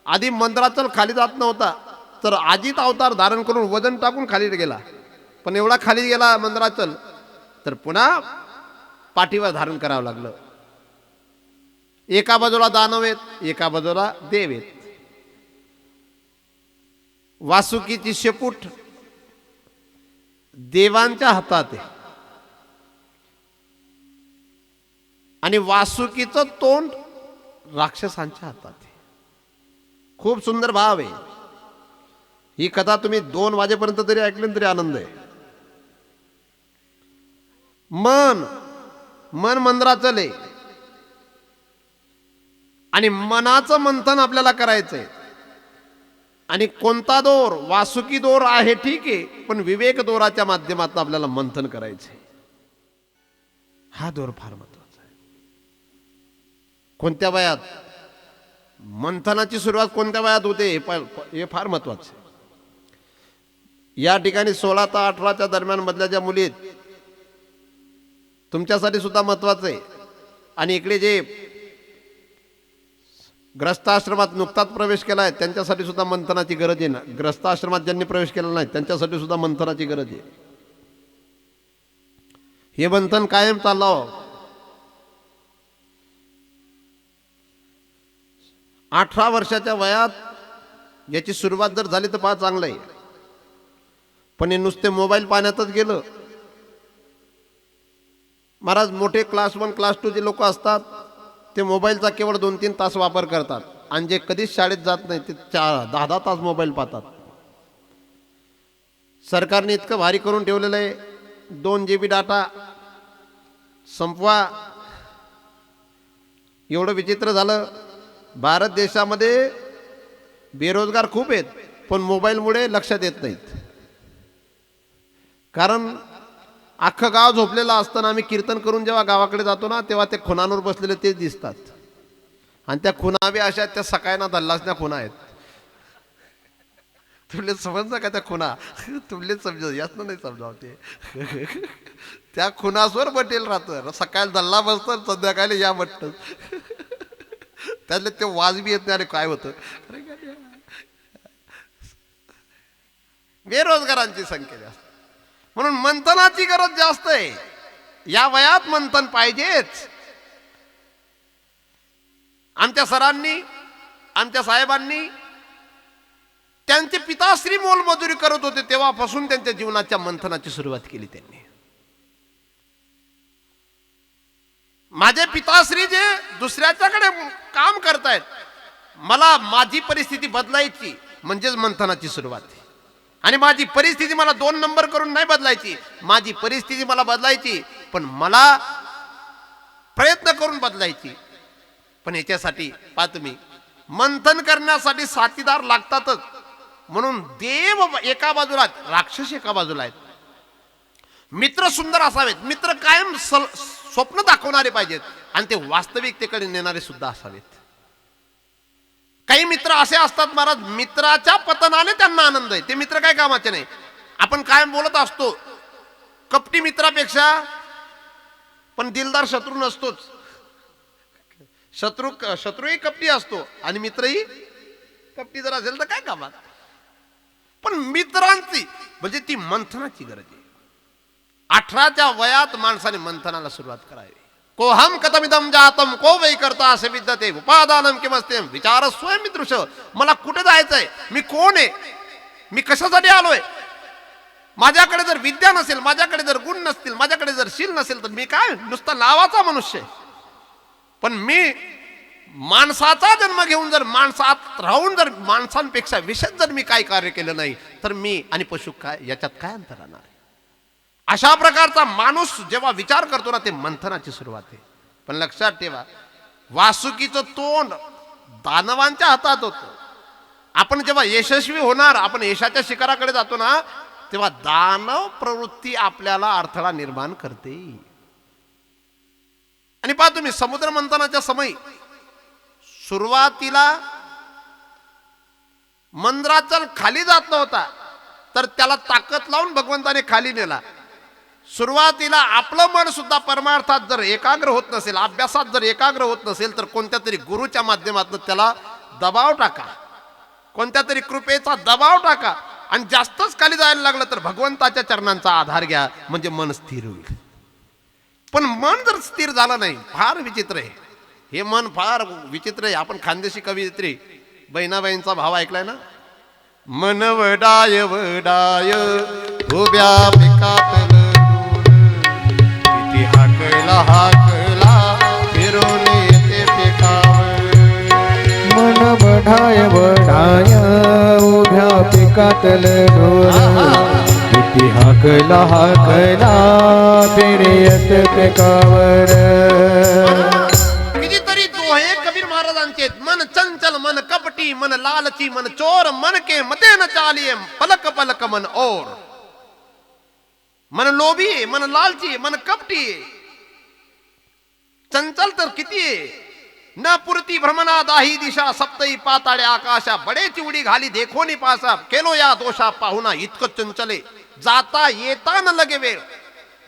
Speaker 1: आधी मंदराचल खाली जात नव्हता तर अजित अवतार धारण करून वजन टाकून खाली गेला. पण एवढा खाली गेला मंदराचल तर पुन्हा पाठीवर धारण करावं लागलं. एका बाजूला दानव आहेत, एका बाजूला देव आहेत. वासुकीची शेपूट देवांच्या हातात आहे आणि वासुकीचं तोंड राक्षसांच्या हातात आहे. खूप सुंदर भाव आहे. ही कथा तुम्ही 2 वाजेपर्यंत तरी ऐकली तरी आनंद आहे. मन मंदराचल आहे आणि मनाचं मंथन आपल्याला करायचंय. आणि कोणता दोर? वासुकी दोर आहे ठीक आहे, पण विवेक दोराच्या माध्यमातून आपल्याला मंथन करायचंय. हा दोर फार महत्वाचा आहे. कोणत्या वयात मंथनाची सुरुवात कोणत्या वयात होते हे फार महत्वाचं आहे. या ठिकाणी 16 ते 18च्या दरम्यान मधल्या ज्या मुली आहेत तुमच्यासाठी सुद्धा महत्वाचं आहे. आणि इकडे जे ग्रस्ताश्रमात नुकताच प्रवेश केला आहे त्यांच्यासाठी सुद्धा मंथनाची गरज आहे ना. ग्रस्ताश्रमात ज्यांनी प्रवेश केला नाही त्यांच्यासाठी सुद्धा मंथनाची गरज आहे. हे मंथन कायम चाललं. 18 वर्षाच्या वयात याची सुरुवात जर झाली तर फार चांगलं आहे. पण हे नुसते मोबाईल पाहण्यातच गेलं. महाराज मोठे क्लास 1 क्लास 2 जे लोक असतात ते मोबाईलचा केवळ 2-3 तास वापर करतात आणि जे कधीच शाळेत जात नाही ते 10-10 तास मोबाईल पाहतात. सरकारने इतकं भारी करून ठेवलेलं आहे 2 GB डाटा संपवा. एवढं विचित्र झालं. भारत देशामध्ये बेरोजगार खूप आहेत पण मोबाईलमुळे लक्षात येत नाहीत. कारण अख्खं गाव झोपलेलं असताना आम्ही कीर्तन करून जेव्हा गावाकडे जातो ना तेव्हा ते खुणांवर बसलेले ते दिसतात. आणि त्या खुणा बी अशा त्या सकाळी ना दल्लासच्या खुणा आहेत. तुले समजलं का त्या खुणा? तुले समज याच नाही समजावते. त्या खुणासवर बटेल राहतं. सकाळी दल्ला बसतं संध्याकाळी या बटत त्यातले ते वाज बी येत नाही. अरे काय होतं? बेरोजगारांची संख्या जास्त म्हणून मंथनाची गरज जास्त आहे. या वयात मंथन पाहिजेच. आमच्या सरांनी आमच्या साहेबांनी त्यांचे पिताश्री मोलमजुरी करत होते तेव्हापासून त्यांच्या जीवनाच्या मंथनाची सुरुवात केली त्यांनी. माझे पिताश्री जे दुसऱ्याच्याकडे काम करतायत मला माझी परिस्थिती बदलायची म्हणजेच मंथनाची सुरुवात आहे. आणि माझी परिस्थिती मला 2 नंबर करून नाही बदलायची. माझी परिस्थिती मला बदलायची पण मला प्रयत्न करून बदलायची. पण याच्यासाठी पहा तुम्ही मंथन करण्यासाठी साथीदार लागतातच. म्हणून देव एका बाजूला राक्षस एका बाजूला आहेत. मित्र सुंदर असावेत. मित्र कायम स्वप्न दाखवणारे पाहिजेत आणि ते वास्तविकतेकडे नेणारे सुद्धा असावेत. काही मित्र असे असतात महाराज मित्राच्या पतनाने त्यांना आनंद आहे. ते मित्र काय कामाचे नाही. आपण कायम बोलत असतो कपटी मित्रापेक्षा पण दिलदार शत्रू नसतोच. शत्रूही कपटी असतो आणि मित्रही कपटी जर असेल तर काय कामात. पण मित्रांची म्हणजे ती मंथनाची गरज आहे. 18च्या वयात माणसाने मंथनाला सुरुवात करावी. को हम कथमिदम जातम को वै करता असे विद्यते उपादानम किमस्ते विचार स्वयं दृश. मला कुठे जायचंय? मी कोण आहे? मी कशासाठी आलोय? माझ्याकडे जर विद्या नसेल, माझ्याकडे जर गुण नसतील, माझ्याकडे जर शील नसेल तर मी काय नुसता नावाचा मनुष्य आहे. पण मी माणसाचा जन्म घेऊन जर माणसात राहून जर माणसांपेक्षा विशेष जर मी काय कार्य केलं नाही तर मी आणि पशु काय याच्यात काय अंतर राहणार? अशा प्रकारचा माणूस जेव्हा विचार करतो ना ते मंथनाची सुरुवात आहे. पण लक्षात ठेवा वासुकीचं तोंड दानवांच्या हातात होतं. आपण जेव्हा यशस्वी होणार, आपण यशाच्या शिखराकडे जातो ना, तेव्हा दानव प्रवृत्ती आपल्याला अडथळा निर्माण करते. आणि पहा तुम्ही, समुद्र मंथनाच्या समयी सुरुवातीला मंद्राचल खाली जात नव्हता, तर त्याला ताकद लावून भगवंताने खाली नेला. सुरुवातीला आपलं मन सुद्धा परमार्थात जर एकाग्र होत नसेल, अभ्यासात जर एकाग्र होत नसेल, तर कोणत्या तरी गुरुच्या माध्यमातून त्याला दबाव टाका, कोणत्या तरी कृपेचा दबाव टाका, आणि जास्तच खाली जायला लागलं तर भगवंताच्या चरणांचा आधार घ्या, म्हणजे मन स्थिर होईल. पण मन जर स्थिर झालं नाही, फार विचित्र आहे हे मन, फार विचित्र आहे. आपण खानदेशी कवयित्री बहिणाबाईंचा भाव ऐकलाय ना, मन वडाय वडाय उभ्या पिकातल किती हाकला हाकला फिरून येते पिकावर.
Speaker 2: मन बढाय बढाय उभ्या पिकातल ढोर किती हाकला हाकला फिरत पिकावर.
Speaker 1: कितीतरी दोहे कबीर महाराजांचे आहेत. मन चंचल मन कपटी मन लालची मन चोर मन के मते न चालिये पलक पलक मन और. मन लोभी मन लालची मन कपटी, चंचल तर किती आहे. न पुरती भ्रमणा दाही दिशा सप्तही पाताळे आकाशा बडेची उडी घाली देखोनी पासा केलो या दोषा पाहुणा इतकं चंचले जाता येता न लगे वेळ.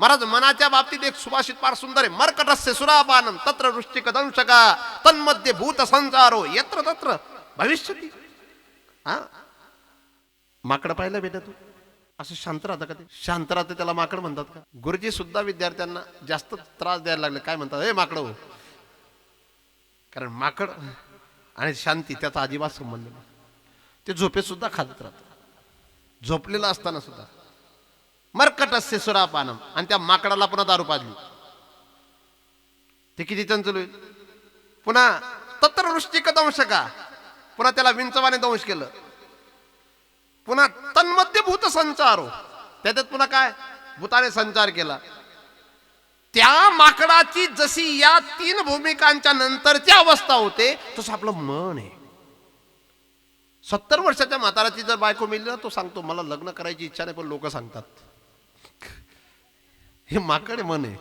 Speaker 1: महाराज मनाच्या बाबतीत एक सुभाषित फार सुंदर आहे. मर्कटस्य सुरापानम तत्र वृष्टिक दंशका तन्मध्ये भूत संचारो यत्र तत्र भविष्यती. हा, माकड पाहिलं बेटा तू, असं शांत राहतं का ते? शांत राहतं त्याला माकड म्हणतात का? गुरुजी सुद्धा विद्यार्थ्यांना जास्त त्रास द्यायला लागले. काय म्हणतात, हे माकड हो. कारण माकड आणि शांती त्याचा अजिबात संबंध नाही. ते झोपेत सुद्धा खात राहत, झोपलेलं असताना सुद्धा. मर्कटस्य सुरापानम, आणि त्या माकडाला पुन्हा दारू पाजली, ते किती चंचल होईल. पुन्हा तत्र वृष्टिक दंशका, पुन्हा त्याला विंचवाने दंश केलं. पुन्हा तन्मध्ये भूत संचारो, त्याच्यात पुन्हा काय भूताने संचार केला. त्या माकडाची जशी या 3 भूमिकांच्या नंतरची अवस्था होते, तसं आपलं मन आहे. 70 वर्षाच्या म्हाताराची जर बायको मिळली ना, तो सांगतो मला लग्न करायची इच्छा नाही, पण लोक सांगतात. हे माकड मन आहे.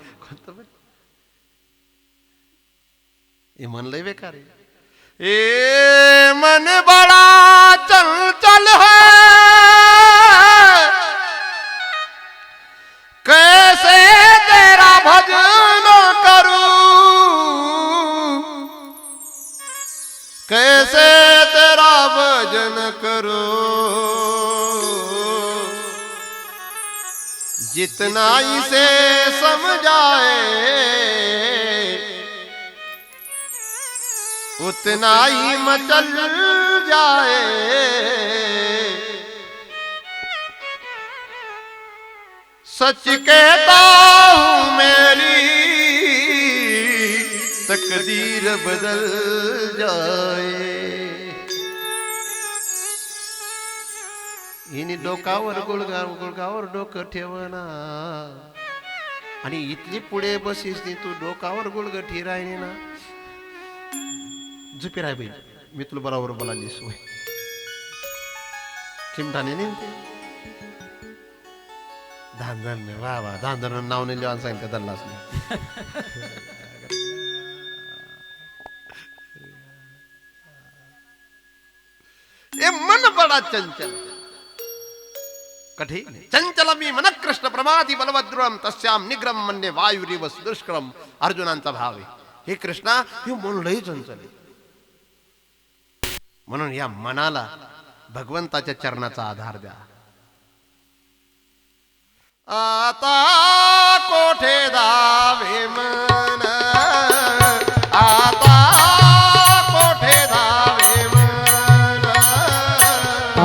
Speaker 1: हे मन लय बेकार आहे. ए मन बड़ा चंचल है कैसे तेरा भजन करूं, कैसे तेरा भजन करूं. जितना इसे समझाए उतना ही मचल जाए. सच कहता हूँ मेरी तकदीर बदल जाए. हिने डोकावर गुळगावर डोकं ठेवना, आणि इथली पुढे बसीस तू डोकावर गुळगठी राहिली ना, झुपी राय बाई. मी तुला बरोबर बोलायली सोय चिमठाने नेमते धांदन. वा वा, धांदन नाव नाही लिहान सांगितलं दल्लाच नाही. ए मन बडा चंचल कठी चंचल मी मन कृष्ण प्रमाती बलवद्रुम तस्याम निग्रम मन्ये वायुरिव दुष्करम. अर्जुनांचा भाव आहे, हे कृष्णा हे मन लई चंचल आहे. म्हणून या मनाला भगवंताच्या चरणाचा आधार द्या. आता कोठे धावे मन, आता कोठे धावे मन,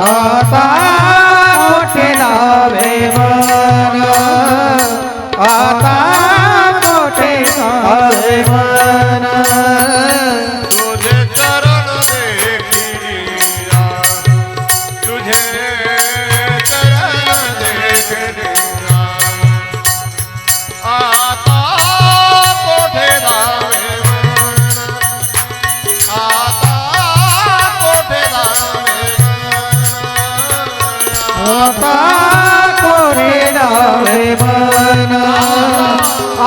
Speaker 2: आता कोठे धावे मन, आता कोठे धावे मन.
Speaker 1: तुझे चरण देखिया, तुझे चरण देखिया. आता कोठे धावे मन,
Speaker 2: आता कोठे जावे मन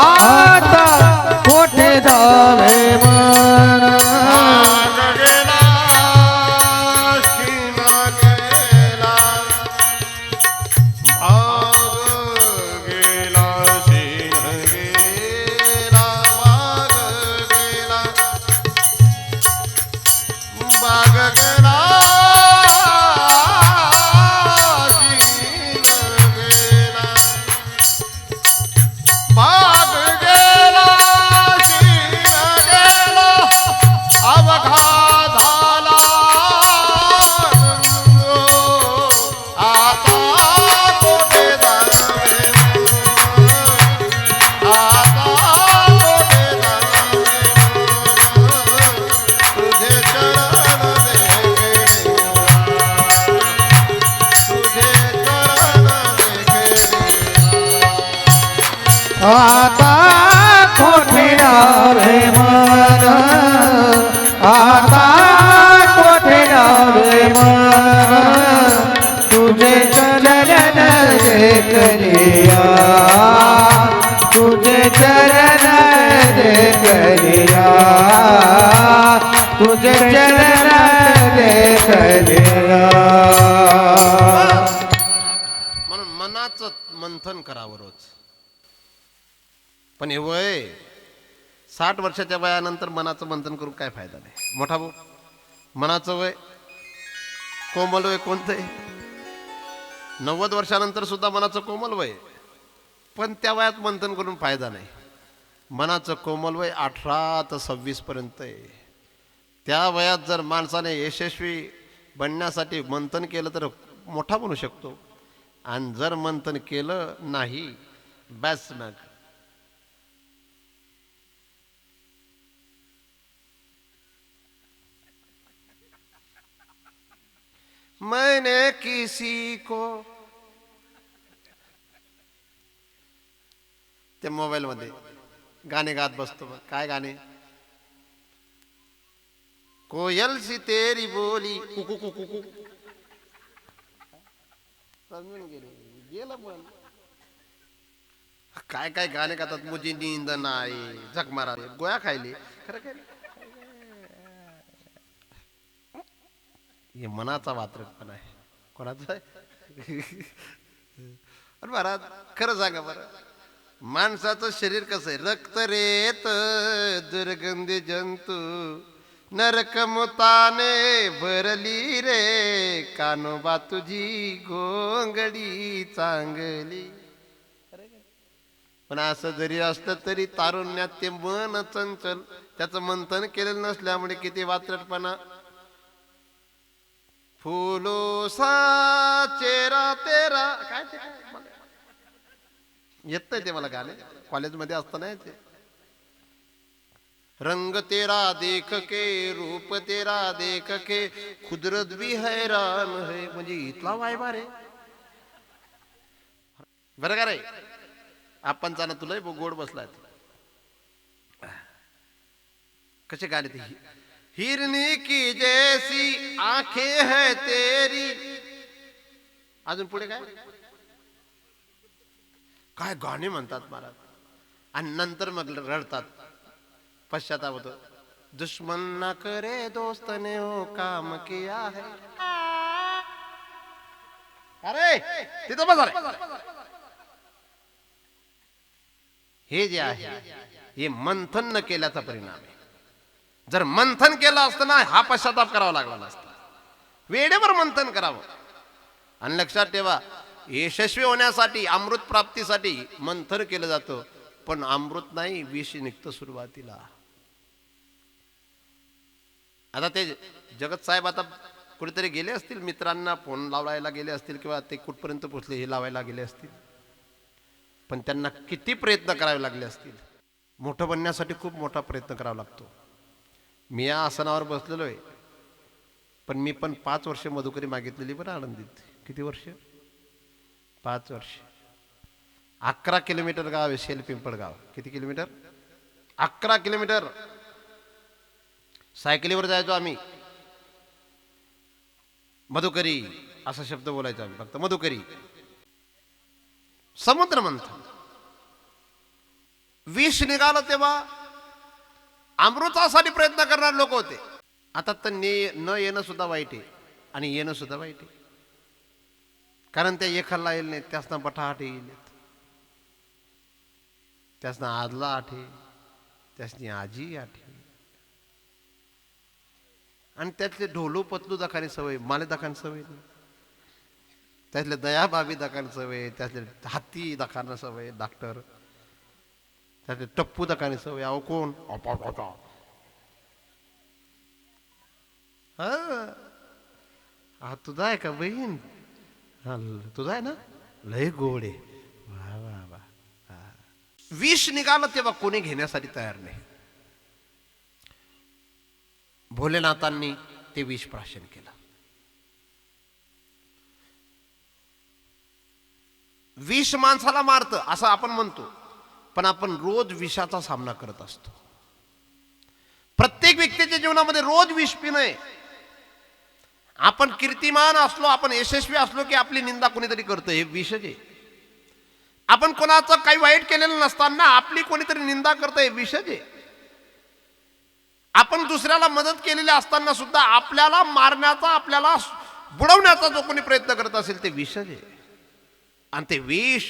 Speaker 2: आता कोठे जावे मन
Speaker 1: गेला शिन गेला भाग गेला शिन गेला भाग गेला बाग गेला शिन गेला बाग गेला शिन गेला अवघा झाला आता कोठे जावे आता कोठे जावे तुझे चरण देखे तुझे चरण देखे
Speaker 2: आता कोठे जावे मन आता कोठे जावे मन तुझे चरण देखलिया तुझे चरण देखलिया तुझे चरण देखलिया
Speaker 1: म्हणून मनाचं मंथन करावं रोज. पण हे वय 60 वर्षाच्या वयानंतर मनाचं मंथन करून काय फायदा नाही. मोठा भाऊ, मनाचं वय कोमल वय कोणतं आहे? 90 वर्षानंतर सुद्धा मनाचं कोमल वय, पण त्या वयात मंथन करून फायदा नाही. मनाचं कोमल वय 18 ते 26 पर्यंत आहे. त्या वयात जर माणसाने यशस्वी बनण्यासाठी मंथन केलं तर मोठा बनू शकतो, आणि जर मंथन केलं नाही बस मग मैंने किसी को ते मोबाईल मध्ये गाणे गात बसतो. मग काय गाणे? कोयल सी तेरी बोली कुकू कुकू कुकू समजून गेलं पण काय काय गाणे गातात. मुझे नींद नाही, झक मारा, गोळ्या खायली. खरं काय हे मनाचा वात्रटपणा आहे. कोणाचा आहे? अरे महाराज खरं सांगा बरं, माणसाचं शरीर कसं आहे? रक्त रेत दुर्गंधी जंतू नरकमुताने भरली रे, कानोबा तुझी गोंगडी चांगली. पण असं जरी असलं तरी तारुण्यात ते मन चंचल, त्याचं मंथन केलेलं नसल्यामुळे किती वात्रटपणा. फूलो सा चेहरा तेरा, काय ते काय येत नाही ते मला गाणे, कॉलेजमध्ये असताना ते. रंग तेरा देख के रूप तेरा देख के खुदरत भी हैरान है. म्हणजे इथला वायबा रे बरं का रे. आपण चाना तुला गोड बसलाय. कसे गाणे ते? हिरनी की जैसी आंखें है तेरी. अजून पुढे काय काय गाणे म्हणतात महाराज, आणि नंतर मग रडतात, पश्चाताप होतो. दुश्मन ना करे दोस्त ने हो काम किया है. अरे तिथं बस. हे जे आहे हे मंथन न केल्याचा परिणाम आहे. जर मंथन केलं असतं ना, हा पश्चाताप करावा लागला नसता. वेळेवर मंथन करावं. आणि लक्षात ठेवा, यशस्वी होण्यासाठी, अमृत प्राप्तीसाठी मंथन केलं जातं, पण अमृत नाही, विष निघतं सुरुवातीला. आता ते जगत साहेब आता कुठेतरी गेले असतील, मित्रांना फोन लावायला गेले असतील, किंवा ते कुठपर्यंत पोहोचले हे लावायला गेले असतील, पण त्यांना किती प्रयत्न करावे लागले असतील. मोठं बनण्यासाठी खूप मोठा प्रयत्न करावा लागतो. मी या आसनावर बसलेलो आहे, पण मी पण 5 वर्ष मधुकरी मागितलेली बरं आनंदीत. किती वर्ष? 5 वर्ष. 11 किलोमीटर गाव आहे शेल पिंपळगाव. किती किलोमीटर? 11 किलोमीटर. सायकलीवर जायचो आम्ही. मधुकरी असा शब्द बोलायचा आम्ही फक्त. मधुकरी, समुद्र मंथन. विष निघालं तेव्हा अमृतासाठी प्रयत्न करणारे लोक होते. आता तर न येणं सुद्धा वाईट आहे आणि येणं सुद्धा वाईट आहे. कारण त्या एखाला येईल नाही, त्यासनं बटाट येईल, त्यासनं आदला आठे, त्यासनी आजी आठे, आणि त्यातले ढोलू पतलू दाखाने सवय, माले दाखाने सवय नाही, त्यातले दयाबाबी दाखाने सवय, त्यातले हाती दाखाने सवय डॉक्टर, त्यातले टप्पू दाखाने सवय. अहो कोण हा तुझा आहे का बहीण? हा तुझा आहे ना, लय गोड आहे. वा वा वा. विष निघालं तेव्हा कोणी घेण्यासाठी तयार नाही. भोलेनाथांनी ते विष प्राशन केलं. विष माणसाला मारतं असं आपण म्हणतो, पण आपण रोज विषाचा सामना करत असतो. प्रत्येक व्यक्तीच्या जीवनामध्ये रोज विष पिणं. आपण कीर्तिमान असलो, आपण यशस्वी असलो की आपली निंदा कोणीतरी करतं, हे विषच आहे. आपण कोणाचं काही वाईट केलेलं नसताना आपली कोणीतरी निंदा करतं, हे विषच आहे. आपण दुसऱ्याला मदत केलेली असताना सुद्धा आपल्याला मारण्याचा, आपल्याला बुडवण्याचा जो कोणी प्रयत्न करत असेल ते विषच आहे. आणि ते विष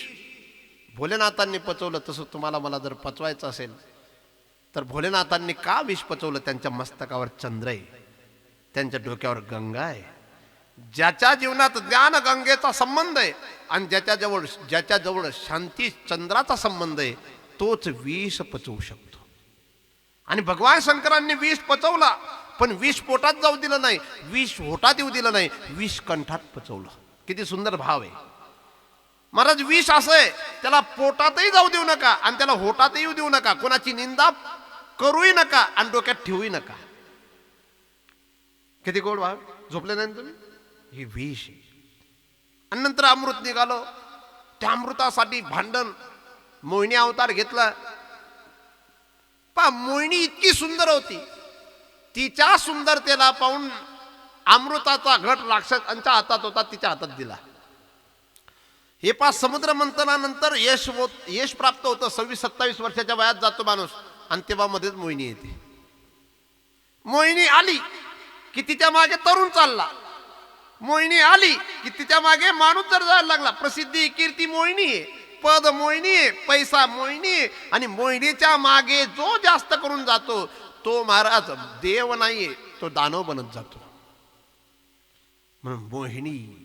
Speaker 1: भोलेनाथांनी पचवलं. तसं तुम्हाला मला जर पचवायचं असेल तर भोलेनाथांनी का विष पचवलं? त्यांच्या मस्तकावर चंद्र आहे, त्यांच्या डोक्यावर गंगा आहे. ज्याच्या जीवनात ज्ञान गंगेचा संबंध आहे आणि ज्याच्याजवळ शांती चंद्राचा संबंध आहे, तोच विष पचवू शकतो. आणि भगवान शंकरांनी विष पचवला, पण विष पोटात जाऊ दिलं नाही, विष होटात येऊ दिलं नाही, विष कंठात पचवलं. किती सुंदर भाव आहे. महाराज, विष असं आहे, त्याला पोटातही जाऊ देऊ नका आणि त्याला होटातही येऊ देऊ नका, कोणाची निंदा करूही नका आणि डोक्यात ठेवूही नका. किती गोड भाव. झोपले नाही तुम्ही? ही विष आहे. आणि नंतर अमृत निघालं. त्या अमृतासाठी भांडण. मोहिनी अवतार घेतला. मोहिनी इतकी सुंदर होती, तिच्या सुंदरतेला पाहून अमृताचा घट राक्षसांच्या हातात होता, तिच्या हातात दिला. हे समुद्र मंथनानंतर यश प्राप्त होतं. 26-27 वर्षाच्या वयात जातो माणूस आणि तेव्हा मध्येच मोहिनी येते. मोहिनी आली की तिच्या मागे तरुण चालला. मोहिनी आली की तिच्या मागे माणूस जर जायला लागला. प्रसिद्धी कीर्ती मोहिनी आहे, पद मोहिनी आहे, पैसा मोहिनी आहे. आणि मोहिनीच्या मागे जो जास्त करून जातो तो महाराज देव नाहीये, तो दानव बनत जातो. म्हणून मोहिनी.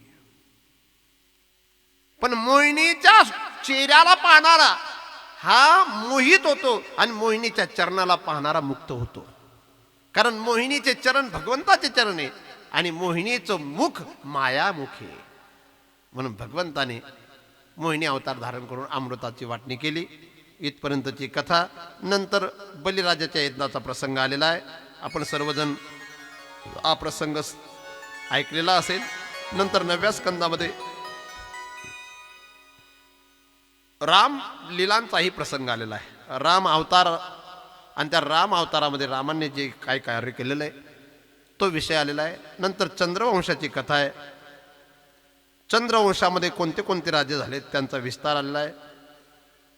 Speaker 1: पण मोहिनीच्या चेहऱ्याला पाहणारा हा मोहित होतो आणि मोहिनीच्या चरणाला पाहणारा मुक्त होतो. कारण मोहिनीचे चरण भगवंताचे चरण आहे आणि मोहिनीचं मुख मायामुख आहे. म्हणून भगवंताने मोहिनी अवतार धारण करून अमृताची वाटणी केली. इथपर्यंतची कथा. नंतर बलिराजाच्या यज्ञाचा प्रसंग आलेला आहे. आपण सर्वजण हा प्रसंग ऐकलेला असेल. नंतर 9व्या स्कंदामध्ये राम लीलांचाही प्रसंग आलेला आहे. राम अवतार आणि त्या राम अवतारामध्ये रामाने जे काय कार्य केलेलं आहे तो विषय आलेला आहे. नंतर चंद्रवंशाची कथा आहे. चंद्रवंशामध्ये कोणते कोणते राज्य झाले त्यांचा विस्तार आलेला आहे.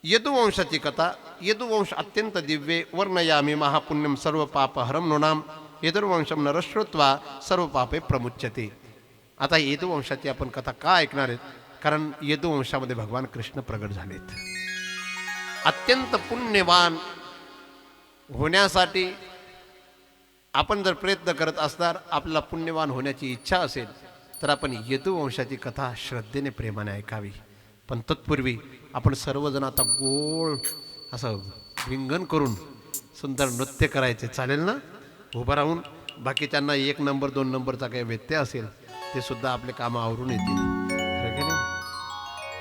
Speaker 1: यदुवंशाची कथा. यदुवंश अत्यंत दिव्य. वर्णयामी महापुण्यम सर्व पाप हरम नृणाम यदुवंशम नरश्रुत्वा सर्व पापे प्रमुच्यते. आता यदुवंशाची आपण कथा का ऐकणार आहेत? कारण यदुवंशामध्ये भगवान कृष्ण प्रगट झालेत. अत्यंत पुण्यवान होण्यासाठी आपण जर प्रयत्न करत असणार, आपल्याला पुण्यवान होण्याची इच्छा असेल तर आपण यदुवंशाची कथा श्रद्धेने प्रेमाने ऐकावी. पण तत्पूर्वी आपण सर्वजण आता गोल असं रिंगण करून सुंदर नृत्य करायचे. चालेल ना? उभं राहून. बाकीच्यांना 1 नंबर 2 नंबरचा काही व्यत्यय असेल ते सुद्धा आपले कामं आवरून येतील.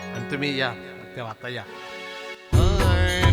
Speaker 1: आणि तुम्ही या तेव्हा आता या.